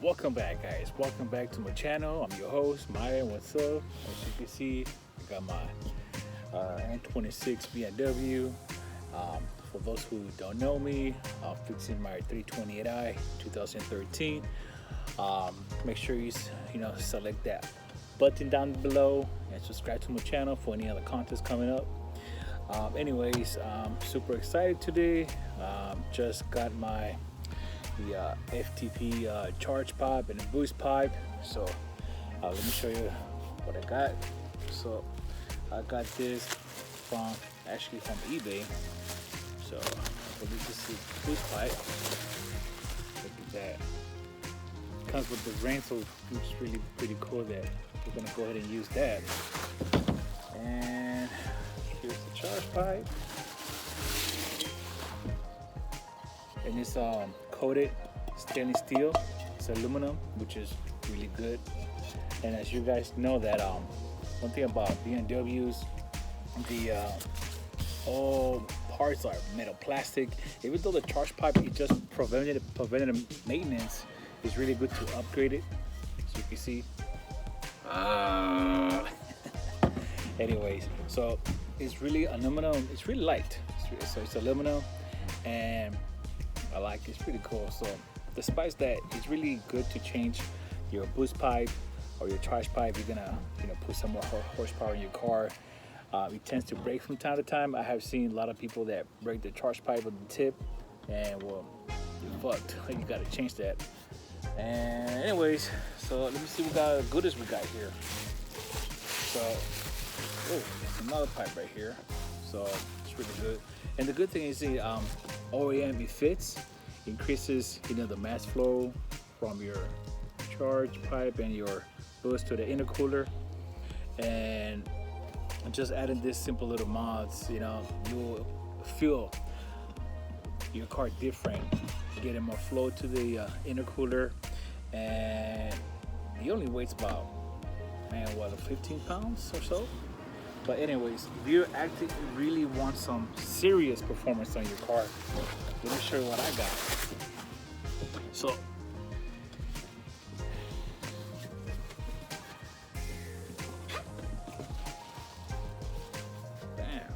Welcome back, guys. Welcome back to my channel. I'm your host, Maya. What's up? As you can see, I got my N26 BMW. For those who don't know me, I'm fixing my 328i 2013. Make sure you select that button down below and subscribe to my channel for any other contents coming up. Anyways, I'm super excited today. Just got the FTP charge pipe and a boost pipe. So let me show you what I got. So I got this from eBay. So this is boost pipe. Look at that. It comes with the ring, so it's really pretty cool that we're gonna go ahead and use that. And here's the charge pipe. And it's coated stainless steel. It's aluminum, which is really good. And as you guys know that one thing about BMWs, the all parts are metal plastic. Even though the charge pipe is just preventative maintenance, it's really good to upgrade it. As you can see. Anyways, so it's really aluminum. It's really light. So it's aluminum, and I like it's pretty cool. So despite that, it's really good to change your boost pipe or your charge pipe. You're gonna put some more horsepower in your car. It tends to break from time to time. I have seen a lot of people that break the charge pipe with the tip, and well, you're fucked. You gotta change that. And anyways, so let me see what goodies we got here. So there's another pipe right here. So it's really good. And the good thing is the OEM, it fits, increases the mass flow from your charge pipe and your boost to the intercooler. And just adding this simple little mods, you'll feel your car different, getting more flow to the intercooler. And it only weighs about 15 pounds or so. But anyways, if you actually really want some serious performance on your car, let me show you what I got. So bam,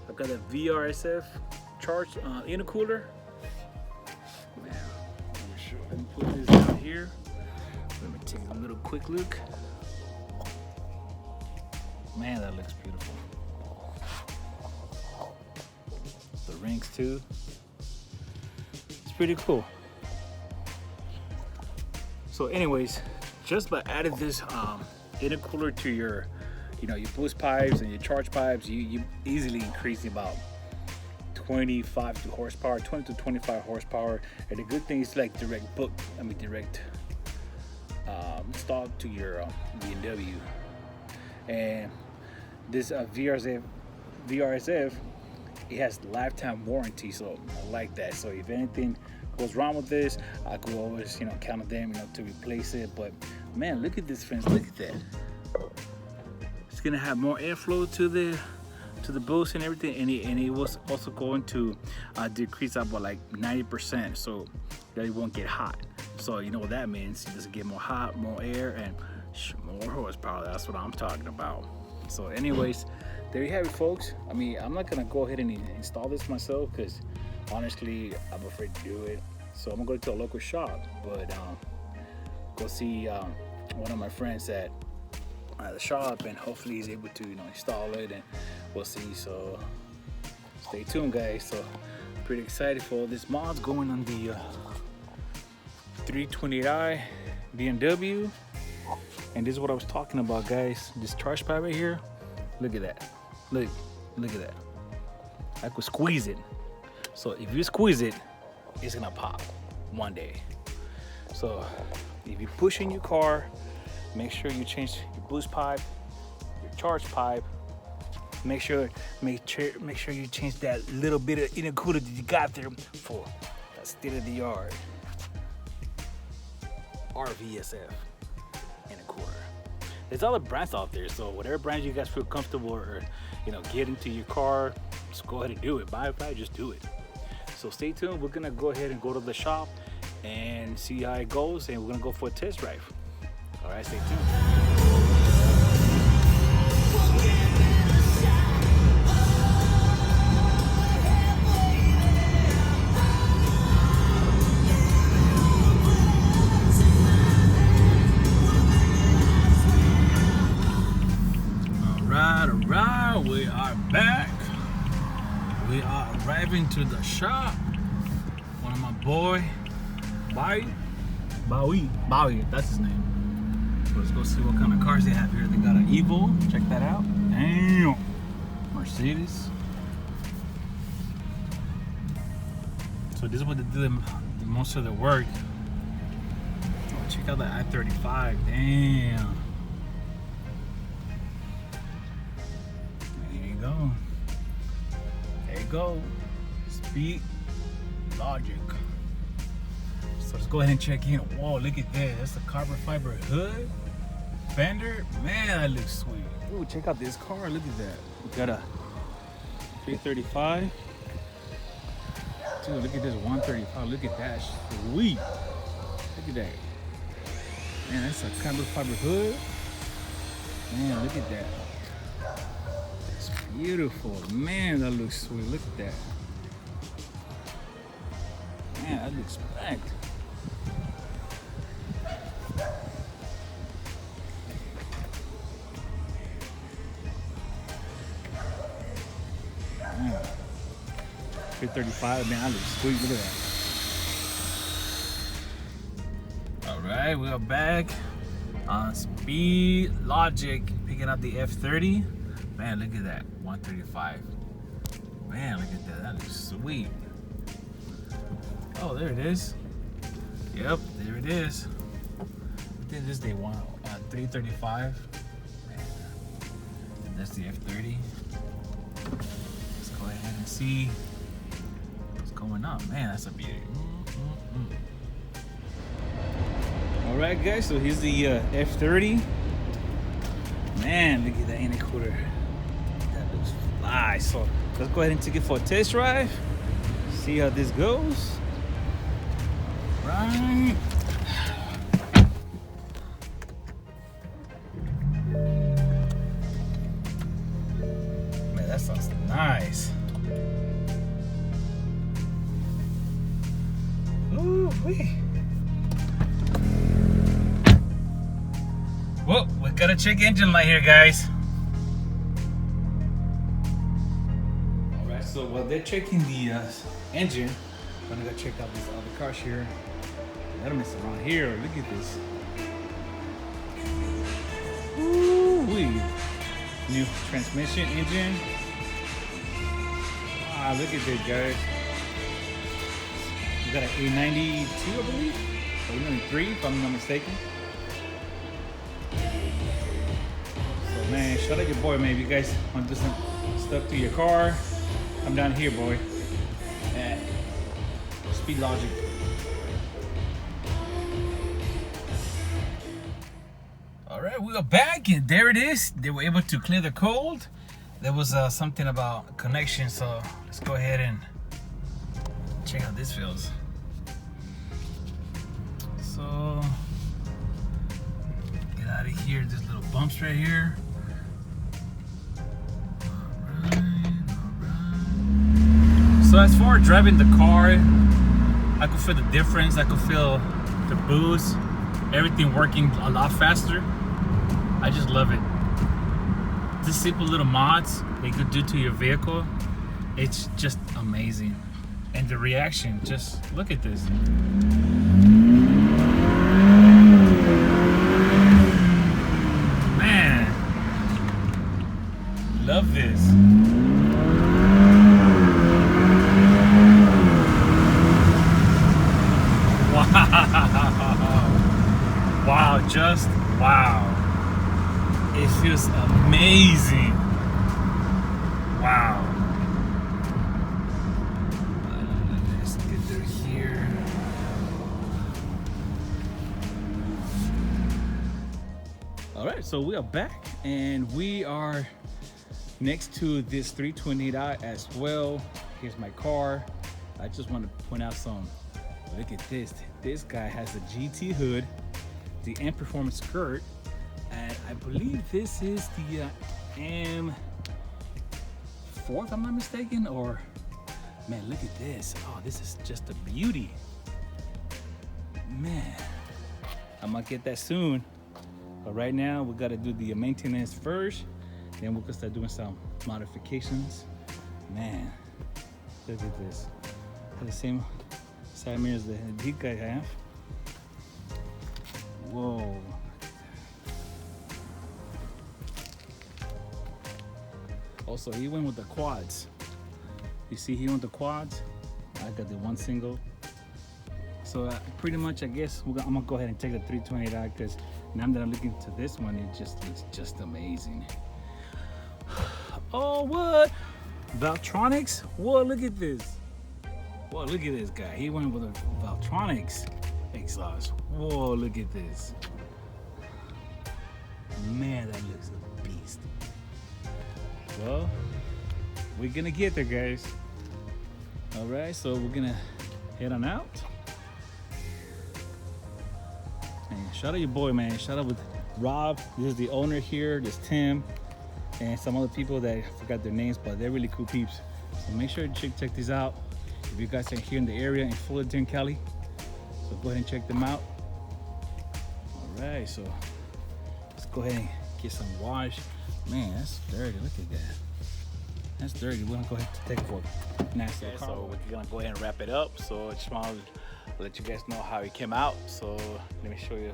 I've got a VRSF charge intercooler. Man, let me put this down here. Let me take a little quick look. Man, that looks beautiful. The rings too. It's pretty cool. So anyways, just by adding this intercooler to your your boost pipes and your charge pipes, you easily increase about 25 to horsepower, 20 to 25 horsepower. And the good thing is like direct installed to your BMW. And this VRSF, it has lifetime warranty, so I like that. So if anything goes wrong with this, I could always count on them to replace it. But man, look at this fence, look at that. It's gonna have more airflow to the boost and everything, and it was also going to decrease about like 90%, so that it won't get hot. So you know what that means, it doesn't get more hot, more air, and more horsepower. That's what I'm talking about. So anyways, there you have it, folks. I mean, I'm not gonna go ahead and install this myself because honestly I'm afraid to do it. So I'm gonna go to a local shop, but go see one of my friends at the shop, and hopefully he's able to install it, and we'll see. So stay tuned, guys. So pretty excited for all this mods going on the 328i BMW. And this is what I was talking about, guys. This charge pipe right here, look at that. Look at that. I could squeeze it. So if you squeeze it, it's gonna pop one day. So if you push in your car, make sure you change your boost pipe, your charge pipe. Make sure you change that little bit of intercooler that you got there for that state-of-the-art RVSF intercooler. There's other brands out there, so whatever brand you guys feel comfortable or get into your car, just go ahead and do it. Buy just do it. So stay tuned. We're gonna go ahead and go to the shop and see how it goes, and we're gonna go for a test drive. All right, stay tuned. Alright, we are back. We are arriving to the shop. One of my boy, Bowie, that's his name. So let's go see what kind of cars they have here. They got an Evo, check that out. Damn, Mercedes. So this is what they do most of the work. Oh, check out the I-35, damn. There you go. Speed Logic. So let's go ahead and check in. Whoa, look at that. That's a carbon fiber hood. Fender. Man, that looks sweet. Ooh, check out this car. Look at that. We got a 335. Dude, look at this 135. Look at that. Sweet. Look at that. Man, that's a carbon fiber hood. Man, look at that. Beautiful. Man, that looks sweet. Look at that. Man, that looks packed. Man. 335, man, that looks sweet. Look at that. Alright, we are back on Speed Logic, picking up the F-30. Man, look at that, 135. Man, look at that, that looks sweet. Oh, there it is. Yep, there it is. I think this day one, 335. Man, and that's the F-30. Let's go ahead and see what's going on. Man, that's a beauty. All right, guys, so here's the F-30. Man, look at that intercooler. Nice. So let's go ahead and take it for a test drive. See how this goes. Right. Man, that sounds nice. Ooh-wee. Well, we gotta check engine light here, guys. So while they're checking the engine, I'm gonna go check out these other cars here. Let them mess around here. Look at this. Ooh-wee. New transmission engine. Ah, look at this, guys. We got an A92, I believe, or 93, if I'm not mistaken. So man, shout out your boy, man. If you guys want to do some stuff to your car, I'm down here, boy, at Speed Logic. All right, we are back, and there it is. They were able to clear the code. There was something about connection, so let's go ahead and check out this feels. So, get out of here. There's little bumps right here. So as far as driving the car, I could feel the difference. I could feel the boost, everything working a lot faster. I just love it. These simple little mods they could do to your vehicle, it's just amazing. And the reaction, just look at this. Man, love this. Wow, just wow. It feels amazing. Wow. Let's get through here. All right, so we are back and we are next to this 320i as well. Here's my car. I just want to point out some Look at this. This guy has a GT hood, the M Performance skirt, and I believe this is the M4, if I'm not mistaken, or man, look at this. Oh, this is just a beauty. Man, I'm gonna get that soon. But right now, we gotta do the maintenance first, then we can start doing some modifications. Man, look at this. The same side mirrors that these guys have. Whoa. Also, he went with the quads. You see, he went with the quads. I got the one single. So pretty much, I guess I'm gonna go ahead and take the 328 out, because now that I'm looking to this one, it just looks just amazing. Oh, what? Valtronics? Whoa, look at this. Whoa, look at this guy. He went with a Valtronics exhaust. Whoa, look at this. Man, that looks a beast. Well, we're gonna get there, guys. All right, so we're gonna head on out. And shout out your boy, man. Shout out with Rob. This is the owner here. There's Tim and some other people that I forgot their names, but they're really cool peeps. So make sure to check these out. If you guys are here in the area in Fullerton, Cali, so go ahead and check them out. All right, so let's go ahead and get some wash. Man, that's dirty. Look at that. That's dirty. We're gonna go ahead and take it for a nice little car. So we're gonna go ahead and wrap it up. So I just want to let you guys know how it came out. So let me show you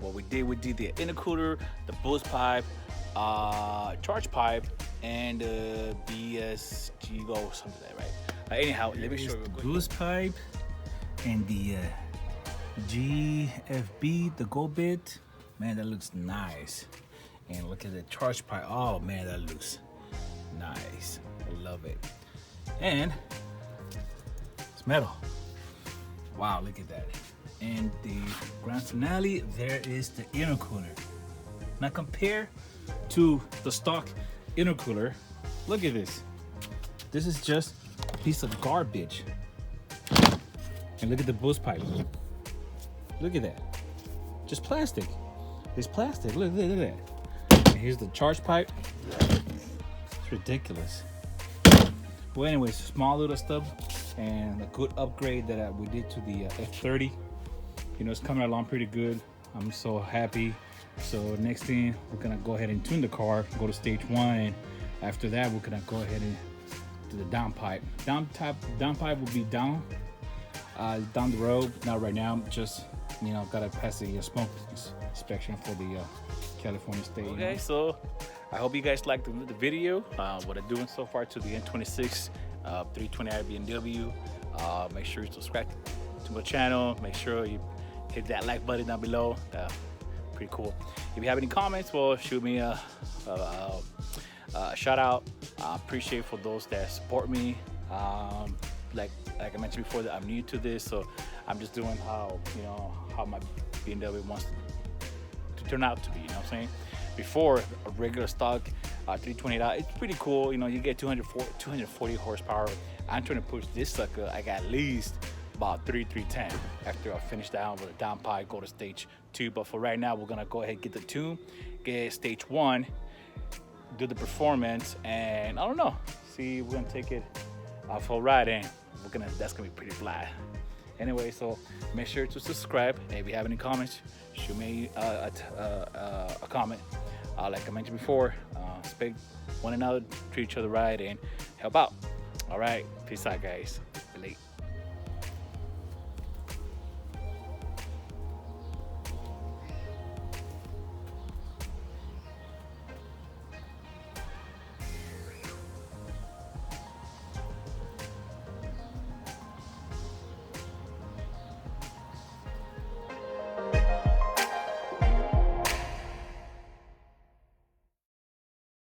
what we did. We did the intercooler, the boost pipe, charge pipe, and BSG go something like that, right? Anyhow, let me show you. The boost pipe and the GFB, the go bit. Man, that looks nice. And look at the charge pipe. Oh man, that looks nice. I love it. And it's metal. Wow, look at that. And the grand finale, there is the intercooler. Now compare to the stock intercooler. Look at this. This is just a piece of garbage. And look at the boost pipe. Look at that. Just plastic. It's plastic. Look at that. And here's the charge pipe. It's ridiculous. Well, anyways, small little stuff and a good upgrade that we did to the F-30. You know, it's coming along pretty good. I'm so happy. So next thing, we're gonna go ahead and tune the car, go to stage 1, and after that, we're gonna go ahead and do the down pipe. Down pipe will be down the road. Not right now. Just, you know, gotta pass the smoke inspection for the California state. Okay, so I hope you guys liked the video. What I'm doing so far to the N26 320i BMW. Make sure you subscribe to my channel. Make sure you hit that like button down below. Pretty cool. If you have any comments, well, shoot me a shout out. I appreciate for those that support me. Like I mentioned before, that I'm new to this, so I'm just doing how my BMW wants to turn out to be. You know what I'm saying? Before a regular stock 320i, it's pretty cool. You know, you get 240 horsepower. I'm trying to push this sucker. I got at least about 310 after I finish down with a down pipe, go to stage 2. But for right now, we're gonna go ahead and get the tune, get stage 1, do the performance, and I don't know. See, we're gonna take it for a ride, and that's gonna be pretty fly. Anyway, so make sure to subscribe. And if you have any comments, shoot me a comment. Like I mentioned before, respect one another, treat each other right, and help out. All right, peace out, guys. Late.